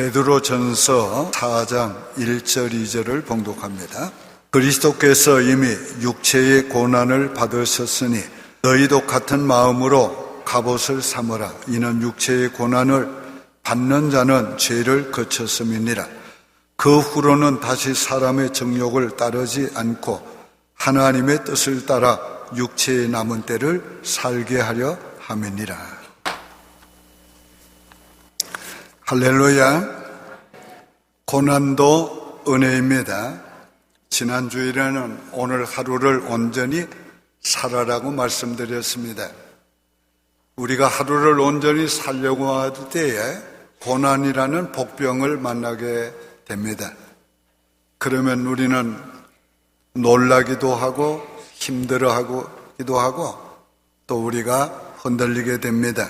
베드로전서 4장 1절 2절을 봉독합니다. 그리스도께서 이미 육체의 고난을 받으셨으니 너희도 같은 마음으로 갑옷을 삼으라. 이는 육체의 고난을 받는 자는 죄를 거쳤음이니라. 그 후로는 다시 사람의 정욕을 따르지 않고 하나님의 뜻을 따라 육체의 남은 때를 살게 하려 함이니라. 할렐루야. 고난도 은혜입니다. 지난 주일에는 오늘 하루를 온전히 살아라고 말씀드렸습니다. 우리가 하루를 온전히 살려고 할 때에 고난이라는 복병을 만나게 됩니다. 그러면 우리는 놀라기도 하고 힘들어하기도 하고 또 우리가 흔들리게 됩니다.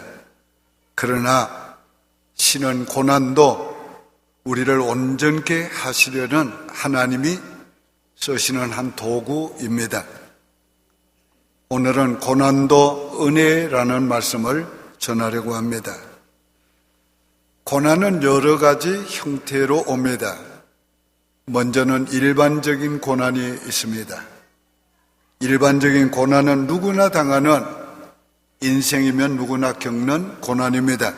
그러나 신은 고난도 우리를 온전케 하시려는 하나님이 쓰시는 한 도구입니다. 오늘은 고난도 은혜라는 말씀을 전하려고 합니다. 고난은 여러 가지 형태로 옵니다. 먼저는 일반적인 고난이 있습니다. 일반적인 고난은 누구나 당하는, 인생이면 누구나 겪는 고난입니다.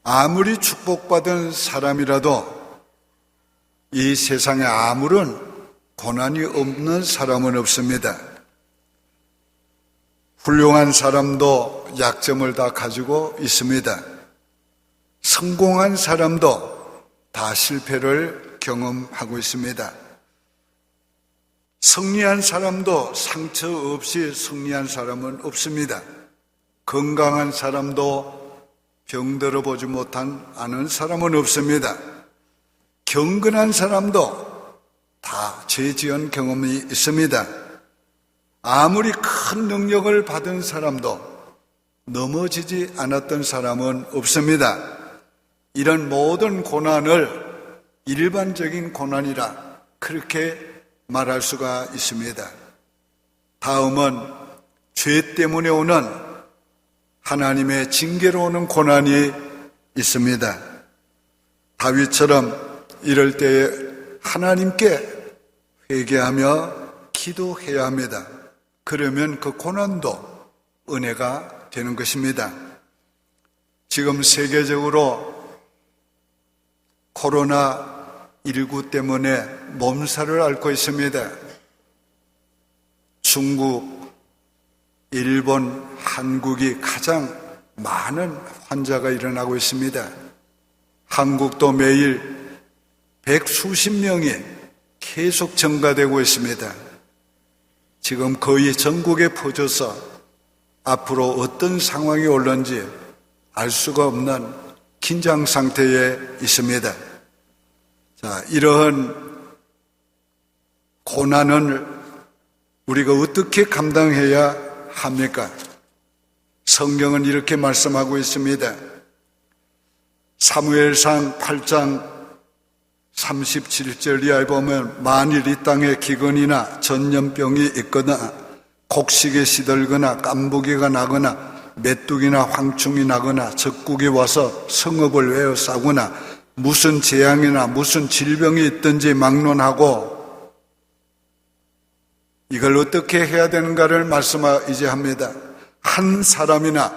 아무리 축복받은 사람이라도 이 세상에 아무런 고난이 없는 사람은 없습니다. 훌륭한 사람도 약점을 다 가지고 있습니다. 성공한 사람도 다 실패를 경험하고 있습니다. 승리한 사람도 상처 없이 승리한 사람은 없습니다. 건강한 사람도 병들어 보지 못한 아는 사람은 없습니다. 경건한 사람도 다 죄 지은 경험이 있습니다. 아무리 큰 능력을 받은 사람도 넘어지지 않았던 사람은 없습니다. 이런 모든 고난을 일반적인 고난이라 그렇게 말할 수가 있습니다. 다음은 죄 때문에 오는 하나님의 징계로 오는 고난이 있습니다. 다윗처럼 이럴 때에 하나님께 회개하며 기도해야 합니다. 그러면 그 고난도 은혜가 되는 것입니다. 지금 세계적으로 코로나19 때문에 몸살을 앓고 있습니다. 중국, 일본, 한국이 가장 많은 환자가 일어나고 있습니다. 한국도 매일 백수십 명이 계속 증가되고 있습니다. 지금 거의 전국에 퍼져서 앞으로 어떤 상황이 올는지 알 수가 없는 긴장 상태에 있습니다. 자, 이러한 고난을 우리가 어떻게 감당해야 합니까? 성경은 이렇게 말씀하고 있습니다. 사무엘상 8장 37절 이하에 보면 만일 이 땅에 기근이나 전염병이 있거나 곡식이 시들거나 깐부기가 나거나 메뚜기나 황충이 나거나 적국이 와서 성읍을 에워싸거나 무슨 재앙이나 무슨 질병이 있든지 막론하고 이걸 어떻게 해야 되는가를 말씀하이제 합니다. 한 사람이나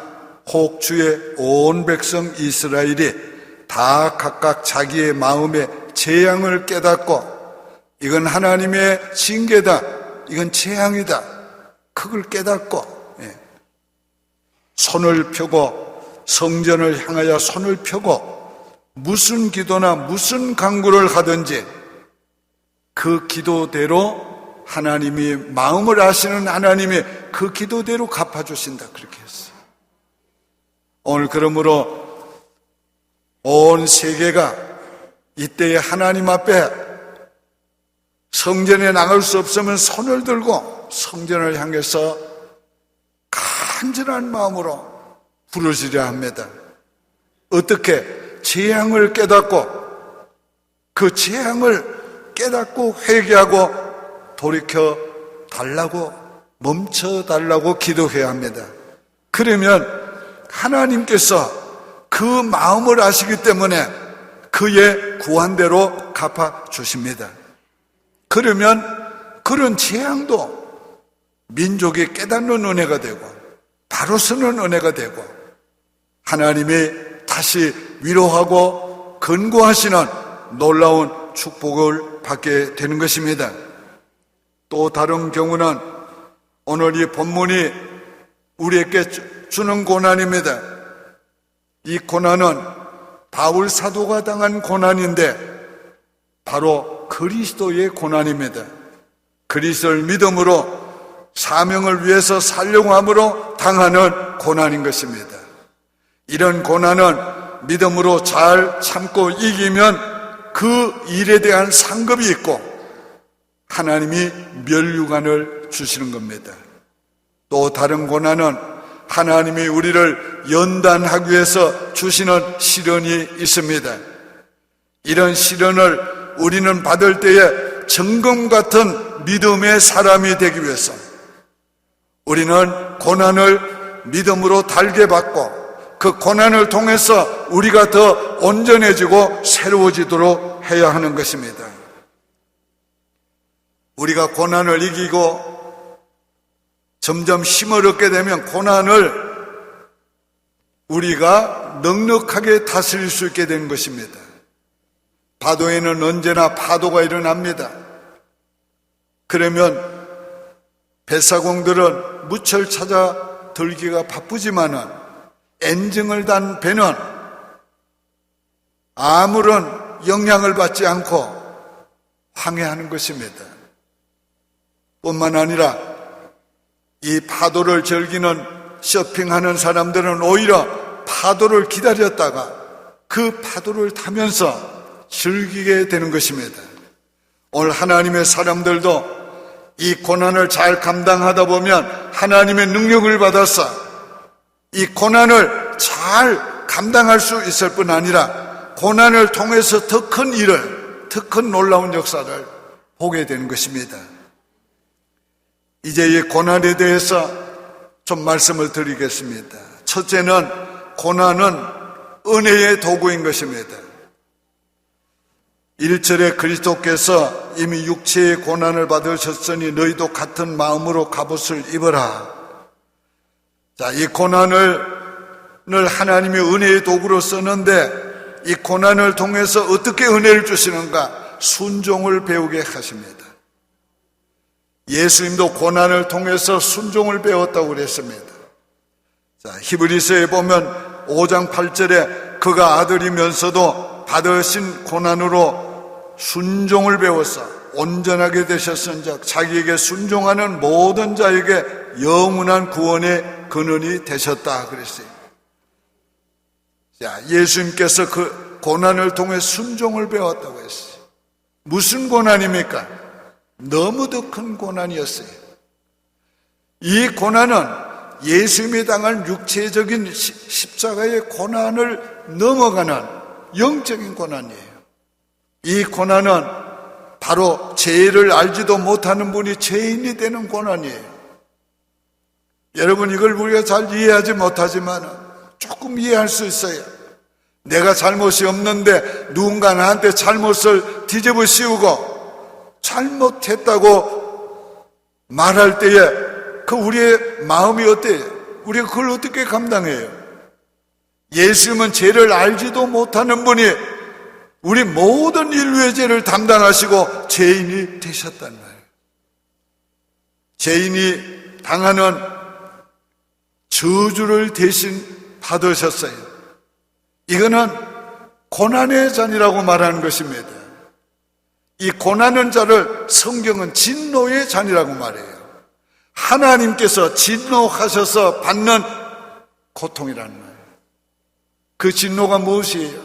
혹 주의 온 백성 이스라엘이 다 각각 자기의 마음에 재앙을 깨닫고 이건 하나님의 징계다, 이건 재앙이다, 그걸 깨닫고 손을 펴고 성전을 향하여 손을 펴고 무슨 기도나 무슨 간구를 하든지 그 기도대로 하나님이 마음을 아시는 하나님이 그 기도대로 갚아주신다, 그렇게 했어요. 오늘 그러므로 온 세계가 이때에 하나님 앞에 성전에 나갈 수 없으면 손을 들고 성전을 향해서 간절한 마음으로 부르시려 합니다. 어떻게? 재앙을 깨닫고 그 재앙을 깨닫고 회개하고 돌이켜 달라고, 멈춰 달라고 기도해야 합니다. 그러면 하나님께서 그 마음을 아시기 때문에 그의 구한대로 갚아주십니다. 그러면 그런 재앙도 민족이 깨닫는 은혜가 되고 바로 서는 은혜가 되고 하나님이 다시 위로하고 근고하시는 놀라운 축복을 받게 되는 것입니다. 또 다른 경우는 오늘 이 본문이 우리에게 주는 고난입니다. 이 고난은 바울 사도가 당한 고난인데 바로 그리스도의 고난입니다. 그리스도를 믿음으로 사명을 위해서 살려고 함으로 당하는 고난인 것입니다. 이런 고난은 믿음으로 잘 참고 이기면 그 일에 대한 상급이 있고 하나님이 면류관을 주시는 겁니다. 또 다른 고난은 하나님이 우리를 연단하기 위해서 주시는 시련이 있습니다. 이런 시련을 우리는 받을 때에 정금 같은 믿음의 사람이 되기 위해서 우리는 고난을 믿음으로 달게 받고 그 고난을 통해서 우리가 더 온전해지고 새로워지도록 해야 하는 것입니다. 우리가 고난을 이기고 점점 힘을 얻게 되면 고난을 우리가 넉넉하게 다스릴 수 있게 되는 것입니다. 파도에는 언제나 파도가 일어납니다. 그러면 뱃사공들은 무철 찾아 들기가 바쁘지만은 엔진을 단 배는 아무런 영향을 받지 않고 항해하는 것입니다. 뿐만 아니라 이 파도를 즐기는 서핑하는 사람들은 오히려 파도를 기다렸다가 그 파도를 타면서 즐기게 되는 것입니다. 오늘 하나님의 사람들도 이 고난을 잘 감당하다 보면 하나님의 능력을 받아서 이 고난을 잘 감당할 수 있을 뿐 아니라 고난을 통해서 더 큰 일을, 더 큰 놀라운 역사를 보게 되는 것입니다. 이제 이 고난에 대해서 좀 말씀을 드리겠습니다. 첫째는 고난은 은혜의 도구인 것입니다. 1절에 그리스도께서 이미 육체의 고난을 받으셨으니 너희도 같은 마음으로 갑옷을 입어라. 자, 이 고난을 하나님이 은혜의 도구로 쓰는데 이 고난을 통해서 어떻게 은혜를 주시는가? 순종을 배우게 하십니다. 예수님도 고난을 통해서 순종을 배웠다고 그랬습니다. 자, 히브리서에 보면 5장 8절에 그가 아들이면서도 받으신 고난으로 순종을 배워서 온전하게 되셨은즉 자기에게 순종하는 모든 자에게 영원한 구원의 근원이 되셨다 그랬어요. 자, 예수님께서 그 고난을 통해 순종을 배웠다고 했어요. 무슨 고난입니까? 너무도 큰 고난이었어요. 이 고난은 예수님이 당한 육체적인 십자가의 고난을 넘어가는 영적인 고난이에요. 이 고난은 바로 죄를 알지도 못하는 분이 죄인이 되는 고난이에요. 여러분, 이걸 우리가 잘 이해하지 못하지만 조금 이해할 수 있어요. 내가 잘못이 없는데 누군가 나한테 잘못을 뒤집어 씌우고 잘못했다고 말할 때에 그 우리의 마음이 어때요? 우리가 그걸 어떻게 감당해요? 예수님은 죄를 알지도 못하는 분이 우리 모든 인류의 죄를 담당하시고 죄인이 되셨단 말이에요. 죄인이 당하는 저주를 대신 받으셨어요. 이거는 고난의 잔이라고 말하는 것입니다. 이 고난의 잔을 성경은 진노의 잔이라고 말해요. 하나님께서 진노하셔서 받는 고통이라는 말이에요. 그 진노가 무엇이에요?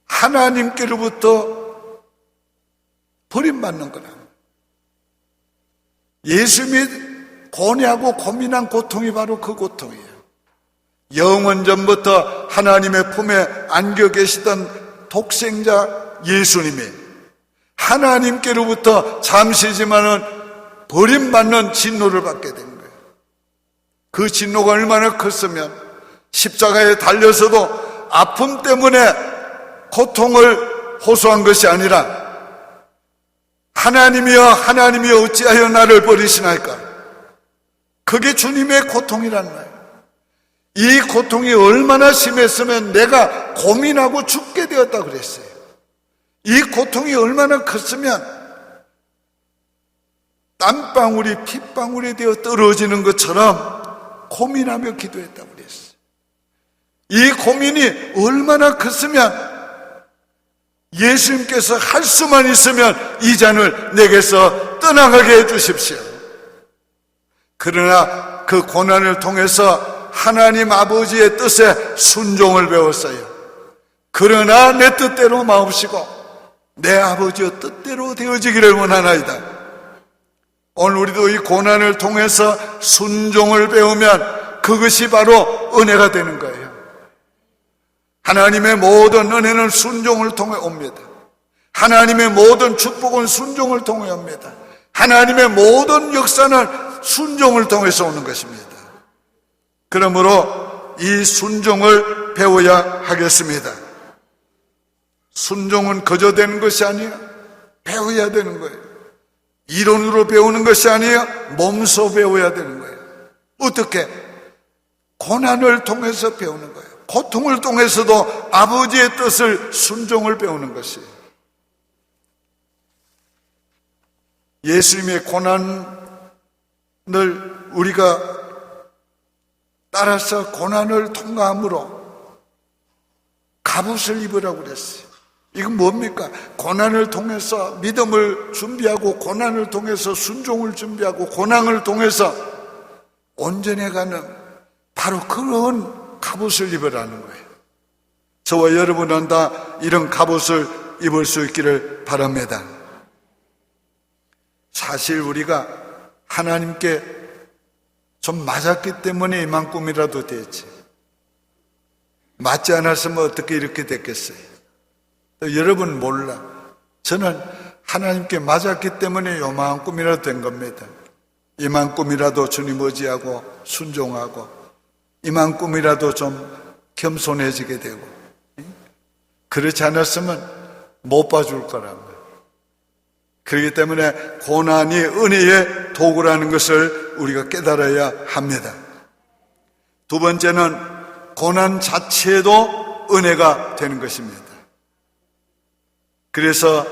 하나님께로부터 버림받는 거라. 예수님이 고뇌하고 고민한 고통이 바로 그 고통이에요. 영원 전부터 하나님의 품에 안겨 계시던 독생자 예수님이 하나님께로부터 잠시지만은 버림받는 진노를 받게 된 거예요. 그 진노가 얼마나 컸으면 십자가에 달려서도 아픔 때문에 고통을 호소한 것이 아니라 하나님이여 어찌하여 나를 버리시나이까? 그게 주님의 고통이란 말이에요. 이 고통이 얼마나 심했으면 내가 고민하고 죽게 되었다 그랬어요. 이 고통이 얼마나 컸으면 땀방울이 핏방울이 되어 떨어지는 것처럼 고민하며 기도했다고 그랬어요. 이 고민이 얼마나 컸으면 예수님께서 할 수만 있으면 이 잔을 내게서 떠나가게 해주십시오. 그러나 그 고난을 통해서 하나님 아버지의 뜻에 순종을 배웠어요. 그러나 내 뜻대로 마옵시고 내 아버지의 뜻대로 되어지기를 원하나이다. 오늘 우리도 이 고난을 통해서 순종을 배우면 그것이 바로 은혜가 되는 거예요. 하나님의 모든 은혜는 순종을 통해 옵니다. 하나님의 모든 축복은 순종을 통해 옵니다. 하나님의 모든 역사는 순종을 통해서 오는 것입니다. 그러므로 이 순종을 배워야 하겠습니다. 순종은 거저 되는 것이 아니에요. 배워야 되는 거예요. 이론으로 배우는 것이 아니에요. 몸소 배워야 되는 거예요. 어떻게? 고난을 통해서 배우는 거예요. 고통을 통해서도 아버지의 뜻을 순종을 배우는 것이에요. 예수님의 고난을 우리가 따라서 고난을 통과함으로 갑옷을 입으라고 그랬어요. 이건 뭡니까? 고난을 통해서 믿음을 준비하고 고난을 통해서 순종을 준비하고 고난을 통해서 온전해가는 바로 그런 갑옷을 입으라는 거예요. 저와 여러분은 다 이런 갑옷을 입을 수 있기를 바랍니다. 사실 우리가 하나님께 좀 맞았기 때문에 이만큼이라도 됐지. 맞지 않았으면 어떻게 이렇게 됐겠어요? 여러분 몰라. 저는 하나님께 맞았기 때문에 요만큼이라도 된 겁니다. 이만큼이라도 주님 의지하고 순종하고 이만큼이라도 좀 겸손해지게 되고 그렇지 않았으면 못 봐줄 거란 말이에요. 그렇기 때문에 고난이 은혜의 도구라는 것을 우리가 깨달아야 합니다. 두 번째는 고난 자체도 은혜가 되는 것입니다. 그래서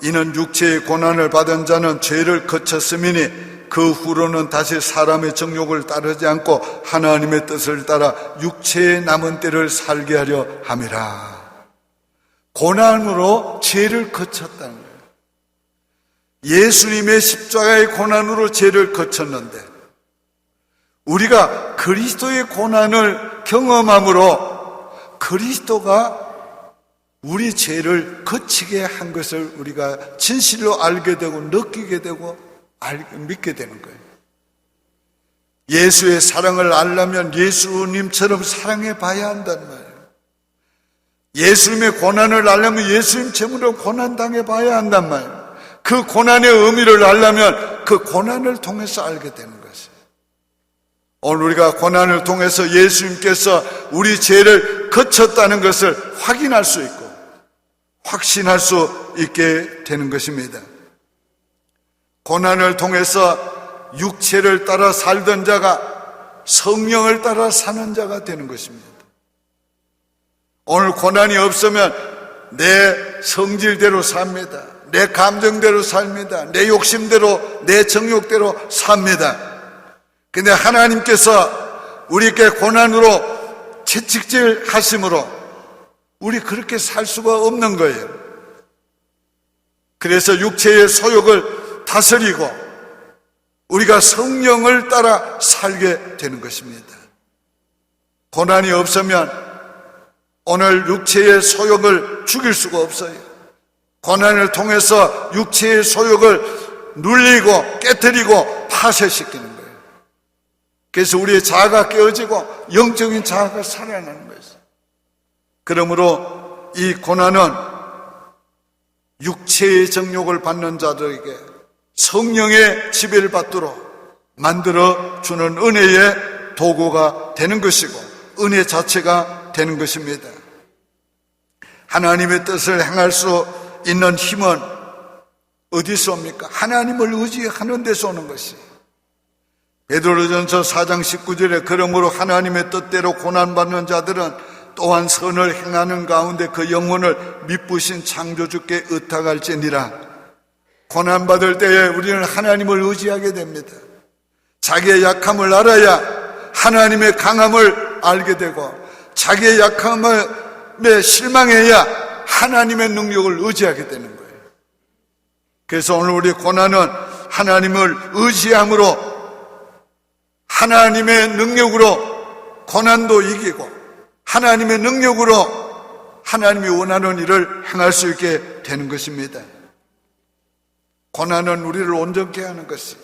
이는 육체의 고난을 받은 자는 죄를 거쳤음이니 그 후로는 다시 사람의 정욕을 따르지 않고 하나님의 뜻을 따라 육체의 남은 때를 살게 하려 함이라. 고난으로 죄를 거쳤다는 거예요. 예수님의 십자가의 고난으로 죄를 거쳤는데 우리가 그리스도의 고난을 경험함으로 그리스도가 우리 죄를 거치게 한 것을 우리가 진실로 알게 되고 느끼게 되고 믿게 되는 거예요. 예수의 사랑을 알려면 예수님처럼 사랑해 봐야 한단 말이에요. 예수님의 고난을 알려면 예수님처럼 고난당해 봐야 한단 말이에요. 그 고난의 의미를 알려면 그 고난을 통해서 알게 되는 것이에요. 오늘 우리가 고난을 통해서 예수님께서 우리 죄를 거쳤다는 것을 확인할 수 있고 확신할 수 있게 되는 것입니다. 고난을 통해서 육체를 따라 살던 자가 성령을 따라 사는 자가 되는 것입니다. 오늘 고난이 없으면 내 성질대로 삽니다. 내 감정대로 삽니다. 내 욕심대로, 내 정욕대로 삽니다. 근데 하나님께서 우리에게 고난으로 채찍질 하심으로 우리 그렇게 살 수가 없는 거예요. 그래서 육체의 소욕을 다스리고 우리가 성령을 따라 살게 되는 것입니다. 고난이 없으면 오늘 육체의 소욕을 죽일 수가 없어요. 고난을 통해서 육체의 소욕을 눌리고 깨뜨리고 파쇄시키는 거예요. 그래서 우리의 자아가 깨어지고 영적인 자아가 살아나는 거예요. 그러므로 이 고난은 육체의 정욕을 받는 자들에게 성령의 지배를 받도록 만들어주는 은혜의 도구가 되는 것이고 은혜 자체가 되는 것입니다. 하나님의 뜻을 행할 수 있는 힘은 어디서 옵니까? 하나님을 의지하는 데서 오는 것이. 베드로전서 4장 19절에 그러므로 하나님의 뜻대로 고난받는 자들은 또한 선을 행하는 가운데 그 영혼을 미쁘신 창조주께 의탁할지니라. 고난받을 때에 우리는 하나님을 의지하게 됩니다. 자기의 약함을 알아야 하나님의 강함을 알게 되고, 자기의 약함에 실망해야 하나님의 능력을 의지하게 되는 거예요. 그래서 오늘 우리 고난은 하나님을 의지함으로 하나님의 능력으로 고난도 이기고, 하나님의 능력으로 하나님이 원하는 일을 행할 수 있게 되는 것입니다. 고난은 우리를 온전케 하는 것이,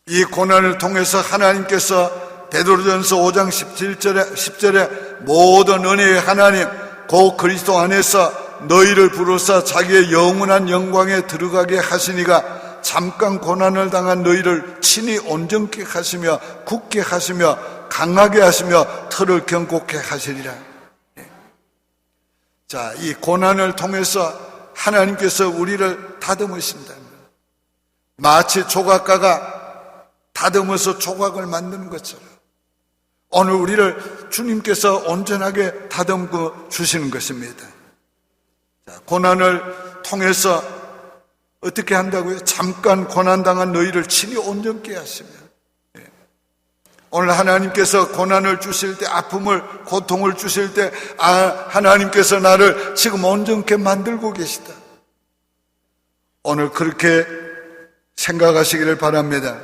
이 고난을 통해서 하나님께서 베드로전서 5장 10절에 모든 은혜의 하나님 곧 그리스도 안에서 너희를 부르사 자기의 영원한 영광에 들어가게 하시니가 잠깐 고난을 당한 너희를 친히 온전케 하시며 굳게 하시며 강하게 하시며 털을 견고케 하시리라. 자, 이 고난을 통해서 하나님께서 우리를 다듬으신다. 마치 조각가가 다듬어서 조각을 만드는 것처럼 오늘 우리를 주님께서 온전하게 다듬고 주시는 것입니다. 자, 고난을 통해서 어떻게 한다고요? 잠깐 고난당한 너희를 친히 온전케 하시며. 오늘 하나님께서 고난을 주실 때, 아픔을, 고통을 주실 때, 하나님께서 나를 지금 온전케 만들고 계시다. 오늘 그렇게 생각하시기를 바랍니다.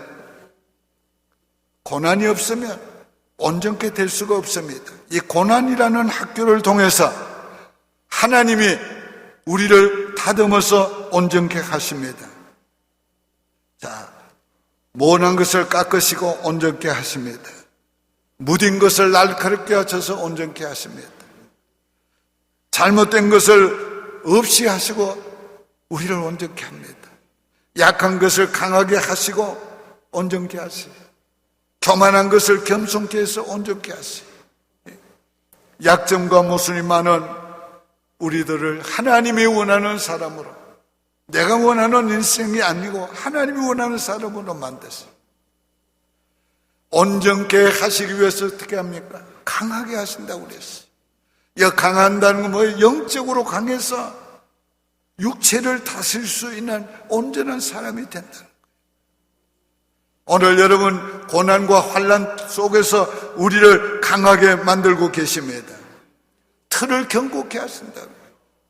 고난이 없으면 온전케 될 수가 없습니다. 이 고난이라는 학교를 통해서 하나님이 우리를 다듬어서 온전케 하십니다. 자, 모난 것을 깎으시고 온전케 하십니다. 무딘 것을 날카롭게 하셔서 온전케 하십니다. 잘못된 것을 없이 하시고 우리를 온전케 합니다. 약한 것을 강하게 하시고 온전케 하시고, 교만한 것을 겸손케 해서 온전케 하시고, 약점과 모순이 많은 우리들을 하나님이 원하는 사람으로, 내가 원하는 인생이 아니고 하나님이 원하는 사람으로 만드세요. 온전케 하시기 위해서 어떻게 합니까? 강하게 하신다고 그랬어요. 이 강한다는 건 뭐예요? 영적으로 강해서 육체를 다스릴 수 있는 온전한 사람이 된다는 거예요. 오늘 여러분 고난과 환난 속에서 우리를 강하게 만들고 계십니다. 틀을 견고케 하신다고요.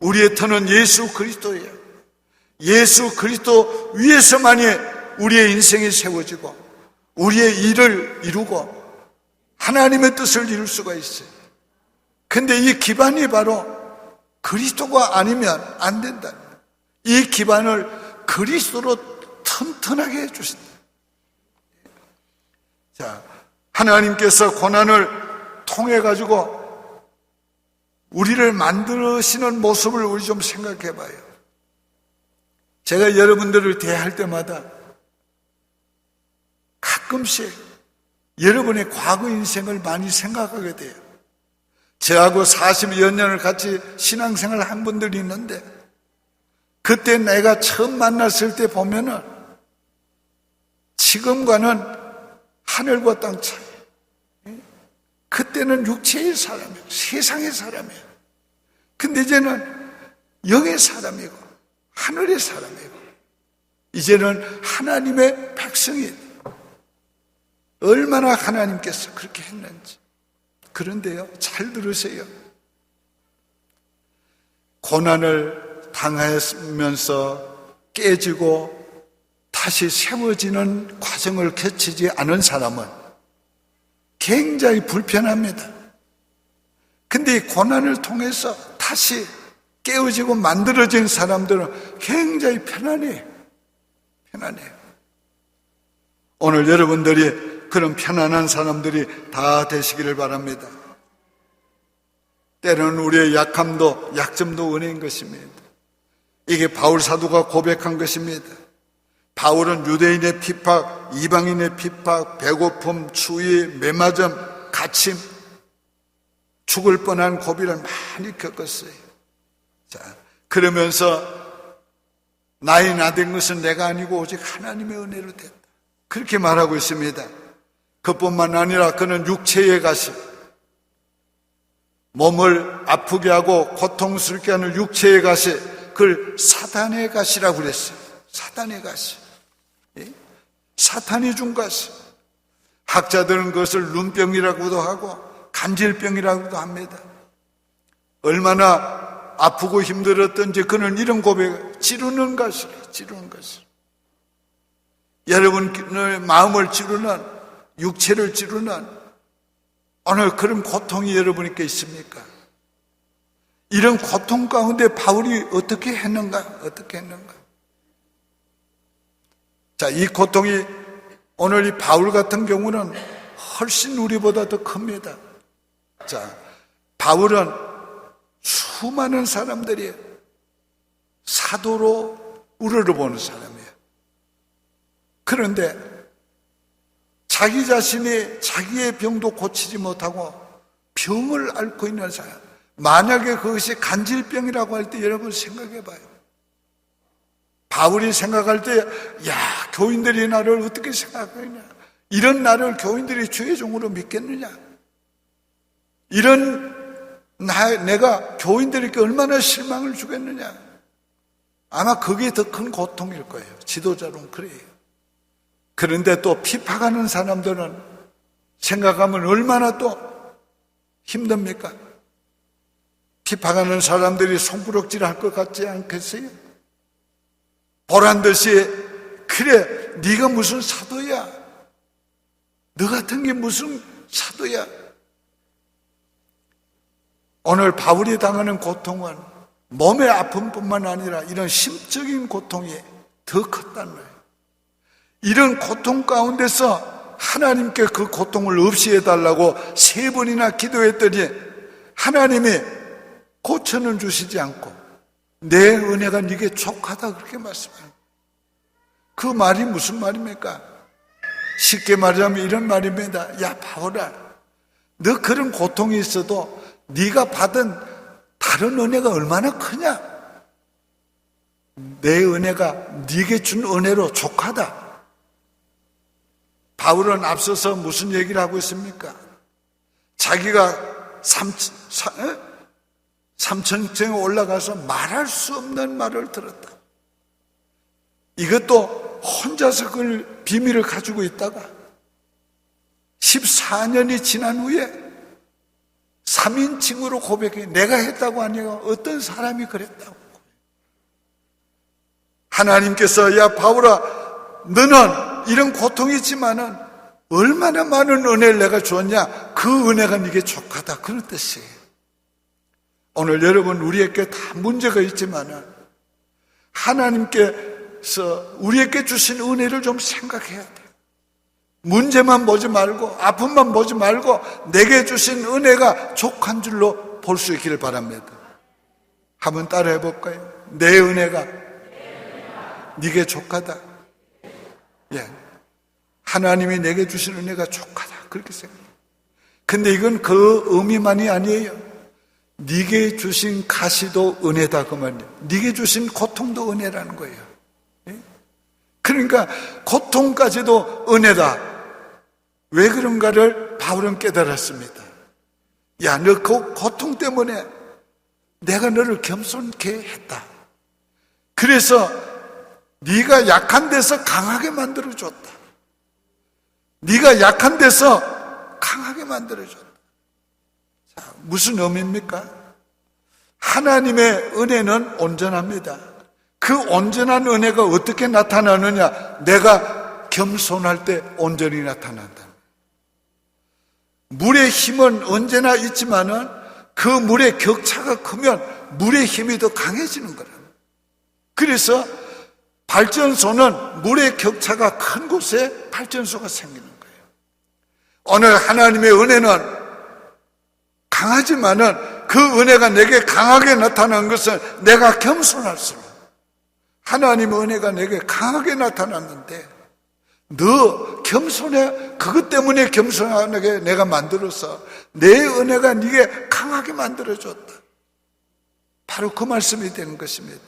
우리의 터는 예수 그리스도예요. 예수 그리스도 위에서만이 우리의 인생이 세워지고 우리의 일을 이루고 하나님의 뜻을 이룰 수가 있어요. 근데 이 기반이 바로 그리스도가 아니면 안 된다. 이 기반을 그리스도로 튼튼하게 해주신다. 자, 하나님께서 고난을 통해 가지고 우리를 만드시는 모습을 우리 좀 생각해 봐요. 제가 여러분들을 대할 때마다 가끔씩 여러분의 과거 인생을 많이 생각하게 돼요. 저하고 40여 년을 같이 신앙생활을 한 분들이 있는데, 그때 내가 처음 만났을 때 보면은 지금과는 하늘과 땅 차이. 그때는 육체의 사람이에요. 세상의 사람이에요. 근데 이제는 영의 사람이고 하늘의 사람이고 이제는 하나님의 백성이에요. 얼마나 하나님께서 그렇게 했는지. 그런데요, 잘 들으세요. 고난을 당하면서 깨지고 다시 세워지는 과정을 거치지 않은 사람은 굉장히 불편합니다. 근데 이 고난을 통해서 다시 깨어지고 만들어진 사람들은 굉장히 편안해요. 오늘 여러분들이 그런 편안한 사람들이 다 되시기를 바랍니다. 때로는 우리의 약함도 약점도 은혜인 것입니다. 이게 바울 사도가 고백한 것입니다. 바울은 유대인의 핍박, 이방인의 핍박, 배고픔, 추위, 매맞음, 갇힘, 죽을 뻔한 고비를 많이 겪었어요. 자, 그러면서 나이 나된 것은 내가 아니고 오직 하나님의 은혜로 됐다. 그렇게 말하고 있습니다. 그뿐만 아니라 그는 육체의 가시, 몸을 아프게 하고 고통스럽게 하는 육체의 가시, 그걸 사단의 가시라고 그랬어요. 사단의 가시. 사탄이 준 가시. 학자들은 그것을 눈병이라고도 하고 간질병이라고도 합니다. 얼마나 아프고 힘들었던지 그는 이런 고백, 찌르는 가시래, 찌르는 가시. 여러분의 마음을 찌르는, 육체를 찌르는 오늘 그런 고통이 여러분께 있습니까? 이런 고통 가운데 바울이 어떻게 했는가? 어떻게 했는가? 자, 이 고통이 오늘 이 바울 같은 경우는 훨씬 우리보다 더 큽니다. 자, 바울은 수많은 사람들이 사도로 우러러보는 사람이에요. 그런데 자기 자신이 자기의 병도 고치지 못하고 병을 앓고 있는 사람, 만약에 그것이 간질병이라고 할 때 여러분 생각해 봐요. 바울이 생각할 때, 야, 교인들이 나를 어떻게 생각하느냐? 이런 나를 교인들이 주의 종으로 믿겠느냐? 이런 내가 교인들에게 얼마나 실망을 주겠느냐? 아마 그게 더 큰 고통일 거예요. 지도자로는 그래요. 그런데 또 핍박하는 사람들은 생각하면 얼마나 또 힘듭니까? 핍박하는 사람들이 손구럭질 할 것 같지 않겠어요? 보란듯이, 그래, 네가 무슨 사도야? 너 같은 게 무슨 사도야? 오늘 바울이 당하는 고통은 몸의 아픔뿐만 아니라 이런 심적인 고통이 더 컸단 말이에요. 이런 고통 가운데서 하나님께 그 고통을 없이 해달라고 3번이나 기도했더니 하나님이 고쳐는 주시지 않고 내 은혜가 네게 족하다 그렇게 말씀해요. 그 말이 무슨 말입니까? 쉽게 말하자면 이런 말입니다. 야, 바울아, 너 그런 고통이 있어도 네가 받은 다른 은혜가 얼마나 크냐? 내 은혜가 네게 준 은혜로 족하다. 바울은 앞서서 무슨 얘기를 하고 있습니까? 자기가 삼천층에 올라가서 말할 수 없는 말을 들었다. 이것도 혼자서 그걸 비밀을 가지고 있다가 14년이 지난 후에 3인칭으로 고백해. 내가 했다고 아니에요. 어떤 사람이 그랬다고. 하나님께서, 야, 바울아, 너는 이런 고통이 있지만은 얼마나 많은 은혜를 내가 주었냐? 그 은혜가 네게 족하다. 그런 뜻이에요. 오늘 여러분, 우리에게 다 문제가 있지만은 하나님께서 우리에게 주신 은혜를 좀 생각해야 돼요. 문제만 보지 말고, 아픔만 보지 말고 내게 주신 은혜가 족한 줄로 볼 수 있기를 바랍니다. 한번 따라해 볼까요? 내 은혜가 네게 족하다. 예, 하나님이 내게 주신 은혜가 족하다. 그렇게 생각해요. 근데 이건 그 의미만이 아니에요. 네게 주신 가시도 은혜다 그 말이에요. 네게 주신 고통도 은혜라는 거예요. 예? 그러니까 고통까지도 은혜다. 왜 그런가를 바울은 깨달았습니다. 야, 너 그 고통 때문에 내가 너를 겸손케 했다. 그래서 네가 약한 데서 강하게 만들어줬다. 네가 약한 데서 강하게 만들어줬다. 자, 무슨 의미입니까? 하나님의 은혜는 온전합니다. 그 온전한 은혜가 어떻게 나타나느냐? 내가 겸손할 때 온전히 나타난다. 물의 힘은 언제나 있지만은 그 물의 격차가 크면 물의 힘이 더 강해지는 거랍니다. 그래서 발전소는 물의 격차가 큰 곳에 발전소가 생기는 거예요. 오늘 하나님의 은혜는 강하지만은 그 은혜가 내게 강하게 나타난 것은 내가 겸손할수록 하나님의 은혜가 내게 강하게 나타났는데 너 겸손해. 그것 때문에 겸손하게 내가 만들어서 내 은혜가 네게 강하게 만들어줬다. 바로 그 말씀이 되는 것입니다.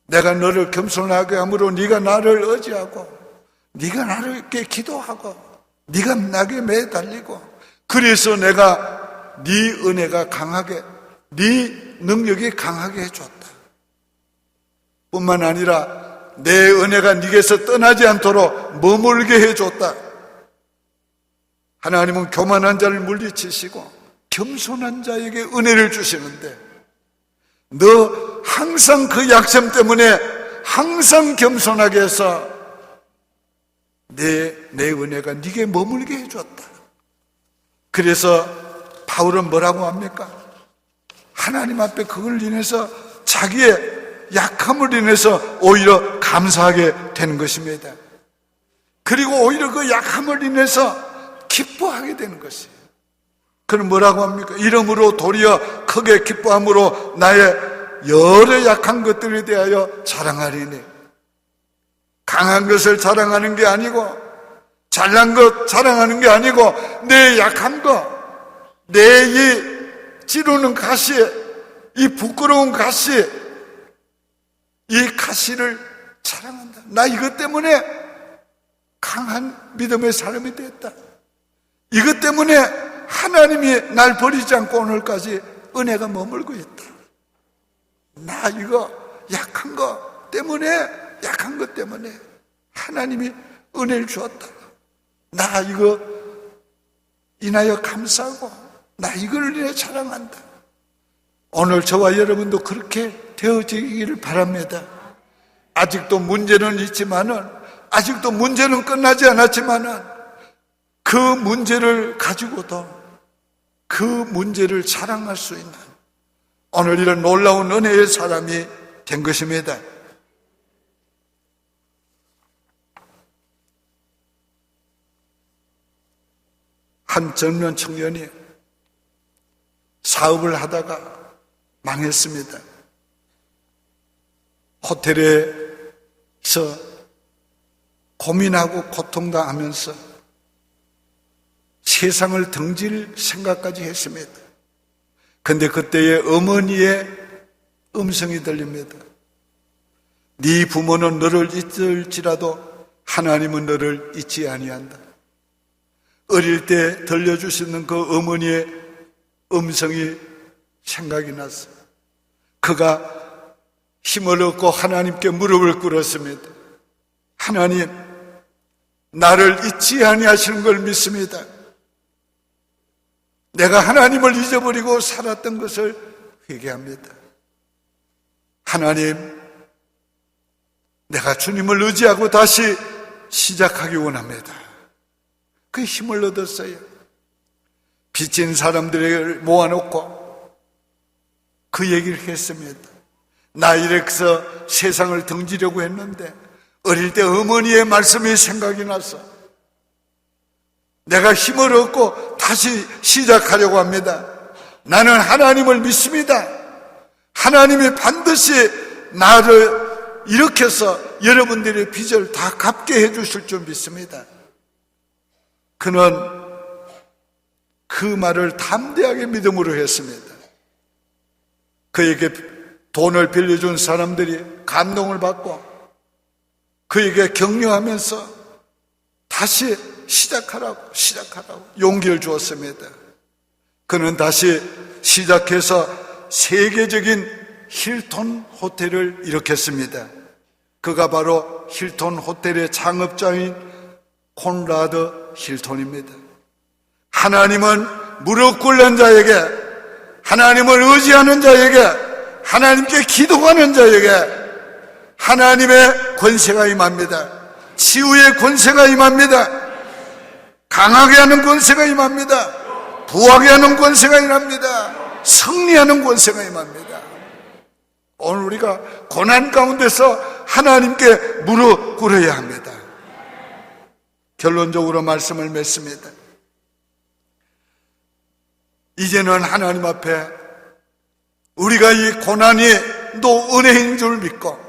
내가 너를 겸손하게 함으로 네가 나를 의지하고 네가 나를 이렇게 기도하고 네가 나게 매달리고 그래서 내가 네 은혜가 강하게 네 능력이 강하게 해줬다. 뿐만 아니라 내 은혜가 네게서 떠나지 않도록 머물게 해줬다. 하나님은 교만한 자를 물리치시고 겸손한 자에게 은혜를 주시는데 너 항상 그 약점 때문에 항상 겸손하게 해서 내 은혜가 네게 머물게 해줬다. 그래서 바울은 뭐라고 합니까? 하나님 앞에 그걸 인해서 자기의 약함을 인해서 오히려 감사하게 되는 것입니다. 그리고 오히려 그 약함을 인해서 기뻐하게 되는 것이에요. 그럼 뭐라고 합니까? 이러므로 도리어 크게 기뻐함으로 나의 여러 약한 것들에 대하여 자랑하리니 강한 것을 자랑하는 게 아니고 잘난 것 자랑하는 게 아니고 내 약한 것 내 이 찌르는 가시 이 부끄러운 가시 이 가시를 자랑한다. 나 이것 때문에 강한 믿음의 사람이 됐다. 이것 때문에 하나님이 날 버리지 않고 오늘까지 은혜가 머물고 있다. 나 이거 약한 것 때문에 하나님이 은혜를 주었다. 나 이거 인하여 감사하고 나 이걸 인해 자랑한다. 오늘 저와 여러분도 그렇게 되어지기를 바랍니다. 아직도 문제는 있지만은 아직도 문제는 끝나지 않았지만은 그 문제를 가지고도 그 문제를 자랑할 수 있는 오늘 이런 놀라운 은혜의 사람이 된 것입니다. 한 젊은 청년이 사업을 하다가 망했습니다. 호텔에서 고민하고 고통당하면서 세상을 등질 생각까지 했습니다. 그런데 그때에 어머니의 음성이 들립니다. 네 부모는 너를 잊을지라도 하나님은 너를 잊지 아니한다. 어릴 때 들려주시는 그 어머니의 음성이 생각이 났어요. 그가 힘을 얻고 하나님께 무릎을 꿇었습니다. 하나님, 나를 잊지 아니하시는 걸 믿습니다. 내가 하나님을 잊어버리고 살았던 것을 회개합니다. 하나님, 내가 주님을 의지하고 다시 시작하기 원합니다. 그 힘을 얻었어요. 빚진 사람들을 모아놓고 그 얘기를 했습니다. 나 이래서 세상을 등지려고 했는데 어릴 때 어머니의 말씀이 생각이 나서 내가 힘을 얻고 다시 시작하려고 합니다. 나는 하나님을 믿습니다. 하나님이 반드시 나를 일으켜서 여러분들의 빚을 다 갚게 해주실 줄 믿습니다. 그는 그 말을 담대하게 믿음으로 했습니다. 그에게 돈을 빌려준 사람들이 감동을 받고 그에게 격려하면서 다시 시작하라고 용기를 주었습니다. 그는 다시 시작해서 세계적인 힐톤 호텔을 일으켰습니다. 그가 바로 힐톤 호텔의 창업자인 콘라드 힐톤입니다. 하나님은 무릎 꿇는 자에게, 하나님을 의지하는 자에게, 하나님께 기도하는 자에게 하나님의 권세가 임합니다. 치유의 권세가 임합니다. 강하게 하는 권세가 임합니다. 부하게 하는 권세가 임합니다. 승리하는 권세가 임합니다. 오늘 우리가 고난 가운데서 하나님께 무릎 꿇어야 합니다. 결론적으로 말씀을 맺습니다. 이제는 하나님 앞에 우리가 이 고난이 또 은혜인 줄 믿고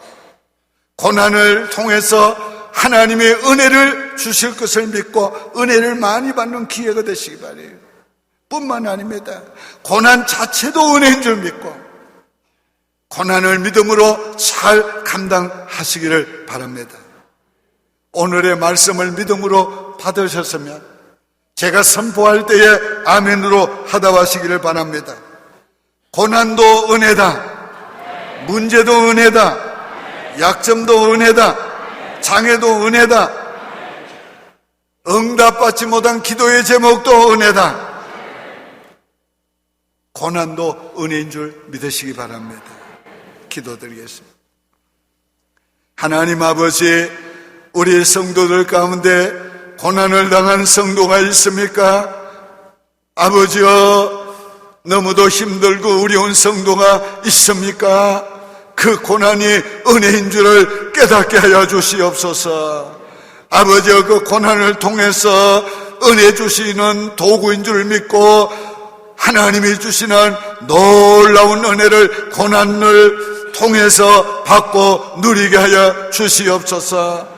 고난을 통해서 하나님의 은혜를 주실 것을 믿고 은혜를 많이 받는 기회가 되시기 바라요. 뿐만 아닙니다. 고난 자체도 은혜인 줄 믿고 고난을 믿음으로 잘 감당하시기를 바랍니다. 오늘의 말씀을 믿음으로 받으셨으면 제가 선포할 때에 아멘으로 하답하시기를 바랍니다. 고난도 은혜다, 문제도 은혜다, 약점도 은혜다, 장애도 은혜다, 응답받지 못한 기도의 제목도 은혜다. 고난도 은혜인 줄 믿으시기 바랍니다. 기도드리겠습니다. 하나님 아버지, 우리 성도들 가운데 고난을 당한 성도가 있습니까? 아버지여, 너무도 힘들고 어려운 성도가 있습니까? 그 고난이 은혜인 줄을 깨닫게 하여 주시옵소서. 아버지여, 그 고난을 통해서 은혜 주시는 도구인 줄 믿고 하나님이 주시는 놀라운 은혜를 고난을 통해서 받고 누리게 하여 주시옵소서.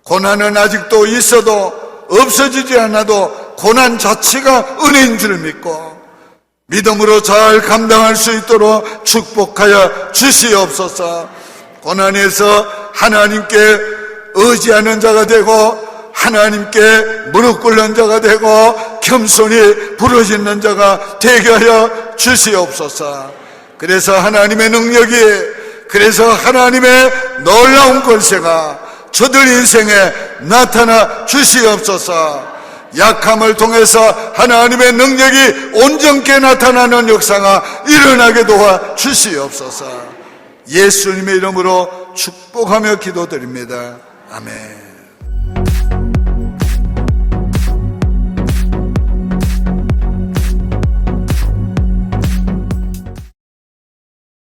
고난은 아직도 있어도 없어지지 않아도 고난 자체가 은혜인 줄 믿고 믿음으로 잘 감당할 수 있도록 축복하여 주시옵소서. 고난에서 하나님께 의지하는 자가 되고 하나님께 무릎 꿇는 자가 되고 겸손히 부르짖는 자가 되게 하여 주시옵소서. 그래서 하나님의 능력이, 그래서 하나님의 놀라운 권세가 저들 인생에 나타나 주시옵소서. 약함을 통해서 하나님의 능력이 온전케 나타나는 역사가 일어나게 도와 주시옵소서. 예수님의 이름으로 축복하며 기도드립니다. 아멘.